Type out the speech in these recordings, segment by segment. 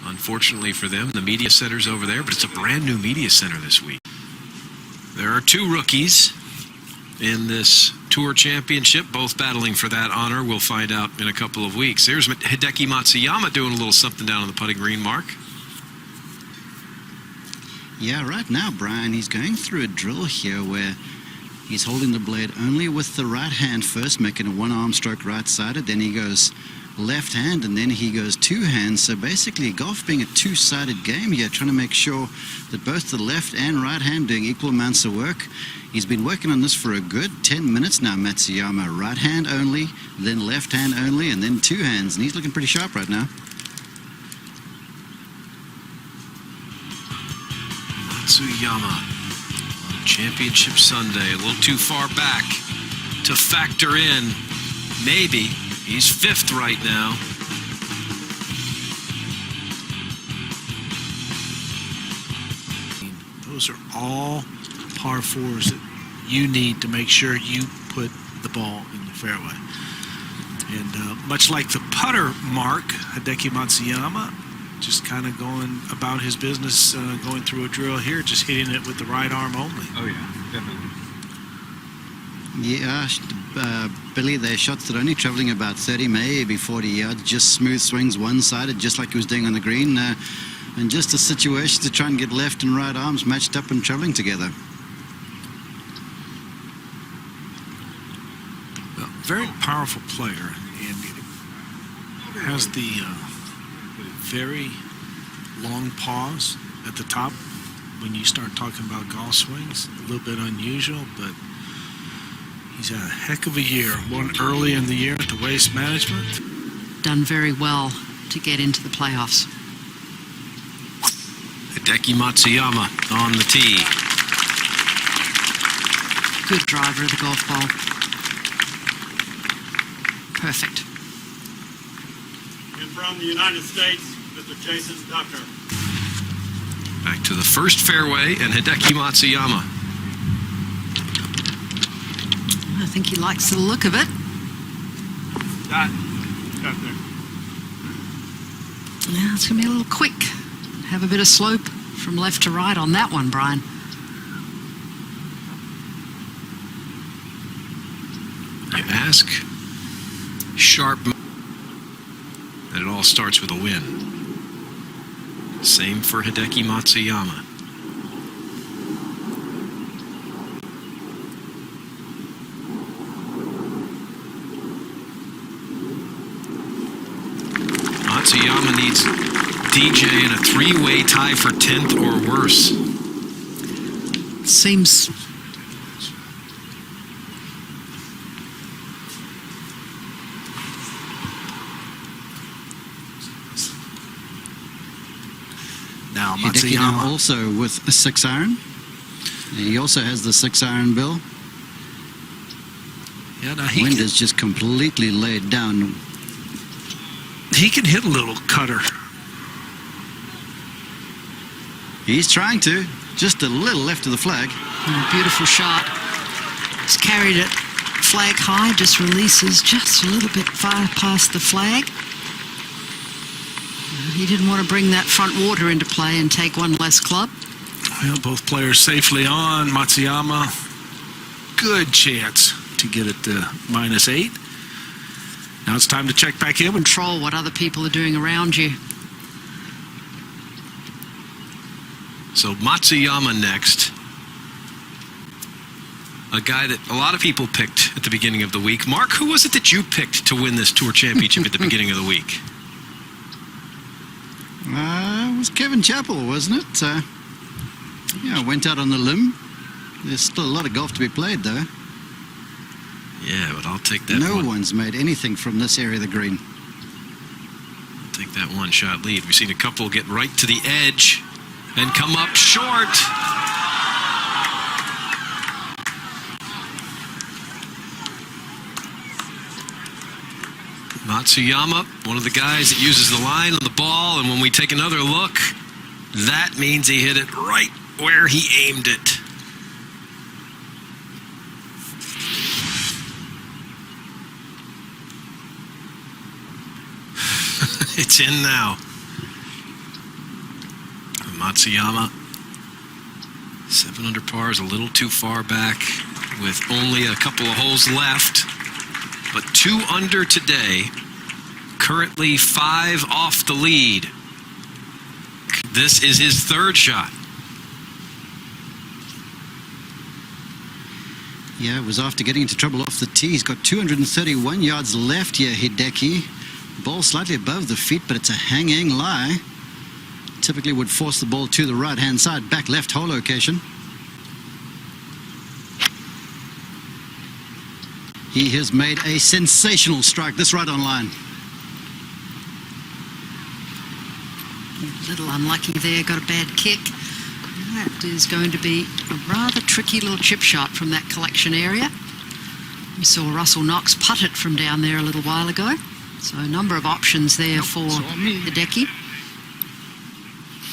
Unfortunately for them, the media center's over there, but it's a brand new media center this week. There are two rookies in this Tour Championship, both battling for that honor. We'll find out in a couple of weeks. There's Hideki Matsuyama doing a little something down on the putting green, Mark. Yeah, right now, Brian, he's going through a drill here where he's holding the blade only with the right hand first, making a one-arm stroke right-sided. Then he goes left hand, and then he goes two hands. So basically, golf being a two-sided game here, trying to make sure that both the left and right hand doing equal amounts of work. He's been working on this for a good 10 minutes now, Matsuyama. Right hand only, then left hand only, and then two hands. And he's looking pretty sharp right now. Matsuyama on Championship Sunday, a little too far back to factor in. Maybe he's fifth right now. Those are all par fours that you need to make sure you put the ball in the fairway. And much like the putter mark, Hideki Matsuyama just kind of going about his business, going through a drill here, just hitting it with the right arm only. Oh yeah, definitely. Yeah, Billy, they're shots that are only traveling about 30, maybe 40 yards, just smooth swings one-sided, just like he was doing on the green, and just a situation to try and get left and right arms matched up and traveling together. Well, very powerful player, and has the very long pause at the top when you start talking about golf swings. A little bit unusual, but he's had a heck of a year. One early in the year at the Waste Management. Done very well to get into the playoffs. Hideki Matsuyama on the tee. Good driver of the golf ball. Perfect. And from the United States, Mr. Jason Ducker. Back to the first fairway and Hideki Matsuyama. I think he likes the look of it. Got there. Yeah, it's going to be a little quick. Have a bit of slope from left to right on that one, Brian. You ask sharp, and it all starts with a win. Same for Hideki Matsuyama. Matsuyama needs DJ in a three-way tie for 10th or worse. Seems Now Hideki now Matsuyama also with a 6-iron. He also has the 6-iron bill. yeah, now Wind is just completely laid down. he can hit a little cutter. He's trying to, just a little left of the flag. a beautiful shot. He's carried it flag high, just releases just a little bit far past the flag. He didn't want to bring that front water into play and take one less club. Well, both players safely on. Matsuyama, good chance to get it to -8. Now it's time to check back in. Control what other people are doing around you. So Matsuyama next. A guy that a lot of people picked at the beginning of the week. Mark, who was it that you picked to win this Tour Championship at the beginning of the week? It was Kevin Chappell, wasn't it? Yeah, went out on the limb. There's still a lot of golf to be played, though. Yeah, but I'll take that No one. one's made anything from this area of the green. I'll take that one-shot lead. We've seen a couple get right to the edge and come up short. Matsuyama, one of the guys that uses the line on the ball, and when we take another look, that means he hit it right where he aimed it. It's in now. Matsuyama, 7 under par is a little too far back with only a couple of holes left. But 2 under today, currently 5 off the lead. This is his 3rd shot. Yeah, it was after getting into trouble off the tee. He's got 231 yards left here, Hideki. Ball slightly above the feet, but it's a hanging lie. Typically would force the ball to the right-hand side, back left hole location. He has made a sensational strike. This right on line. A little unlucky there, got a bad kick. That is going to be a rather tricky little chip shot from that collection area. We saw Russell Knox putt it from down there a little while ago. So a number of options there for Hideki.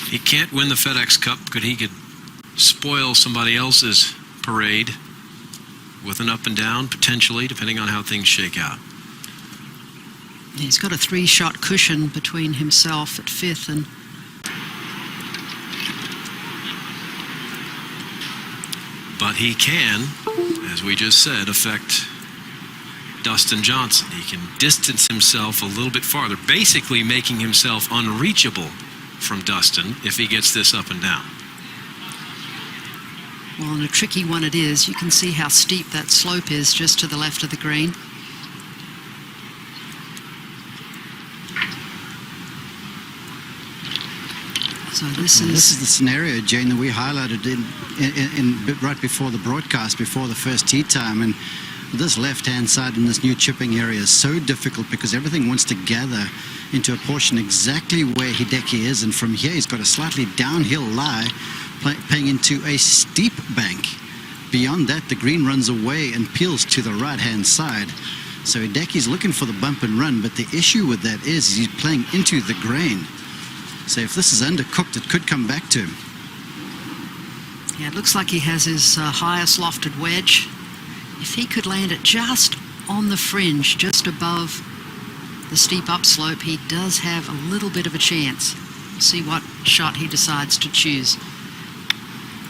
He can't win the FedEx Cup, but he could spoil somebody else's parade with an up and down, potentially, depending on how things shake out. He's got a 3-shot cushion between himself at 5th and... But he can, as we just said, affect Dustin Johnson. He can distance himself a little bit farther, basically making himself unreachable from Dustin if he gets this up and down. Well, and a tricky one it is. You can see how steep that slope is just to the left of the green. So this is the scenario, Jane, that we highlighted in right before the broadcast, before the first tee time. And this left-hand side in this new chipping area is so difficult because everything wants to gather into a portion exactly where Hideki is. And from here, he's got a slightly downhill lie paying into a steep bank. Beyond that, the green runs away and peels to the right-hand side. So Hideki's looking for the bump and run, but the issue with that is he's playing into the grain. So if this is undercooked, it could come back to him. Yeah, it looks like he has his highest lofted wedge. If he could land it just on the fringe, just above the steep upslope, he does have a little bit of a chance. We'll see what shot he decides to choose.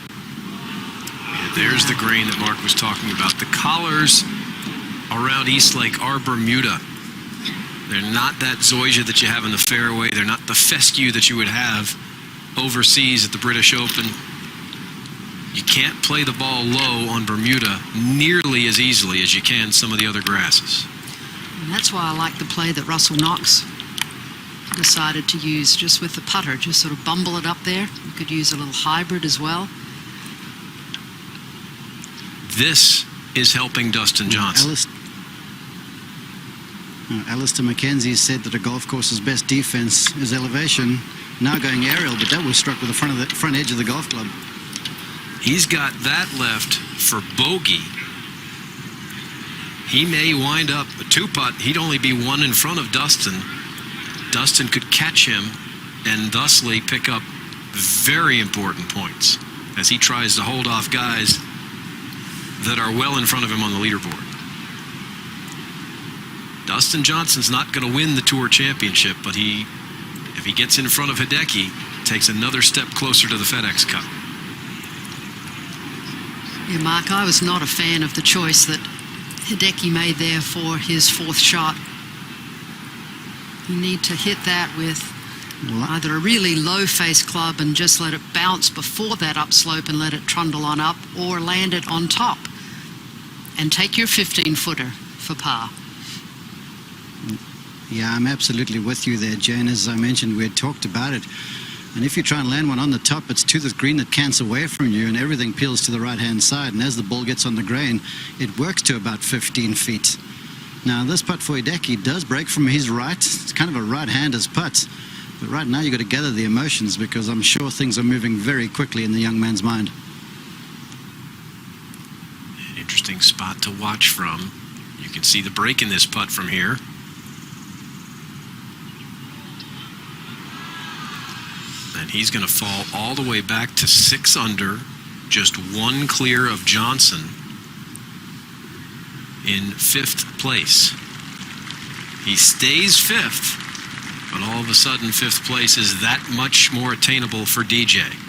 Yeah, there's the grain that Mark was talking about. The collars around East Lake are Bermuda. They're not that zoysia that you have in the fairway. They're not the fescue that you would have overseas at the British Open. You can't play the ball low on Bermuda nearly as easily as you can some of the other grasses. And that's why I like the play that Russell Knox decided to use just with the putter. Just sort of bumble it up there. You could use a little hybrid as well. This is helping Dustin Johnson. Alistair McKenzie said that a golf course's best defense is elevation. Now going aerial, but that was struck with the front edge of the golf club. He's got that left for bogey. He may wind up a 2-putt. He'd only be 1 in front of Dustin. Dustin could catch him and thusly pick up very important points as he tries to hold off guys that are well in front of him on the leaderboard. Dustin Johnson's not going to win the Tour Championship, but if he gets in front of Hideki, takes another step closer to the FedEx Cup. Yeah, Mark, I was not a fan of the choice that Hideki made there for his 4th shot. You need to hit that with either a really low face club and just let it bounce before that upslope and let it trundle on up, or land it on top and take your 15-footer for par. Yeah, I'm absolutely with you there, Jane. As I mentioned, we had talked about it. And if you try and land one on the top, it's to the green that cants away from you and everything peels to the right-hand side. And as the ball gets on the grain, it works to about 15 feet. Now, this putt for Hideki does break from his right. It's kind of a right-hander's putt. But right now, you've got to gather the emotions because I'm sure things are moving very quickly in the young man's mind. Interesting spot to watch from. You can see the break in this putt from here. And he's going to fall all the way back to 6 under, just 1 clear of Johnson in 5th place. He stays 5th, But all of a sudden, fifth place is that much more attainable for DJ.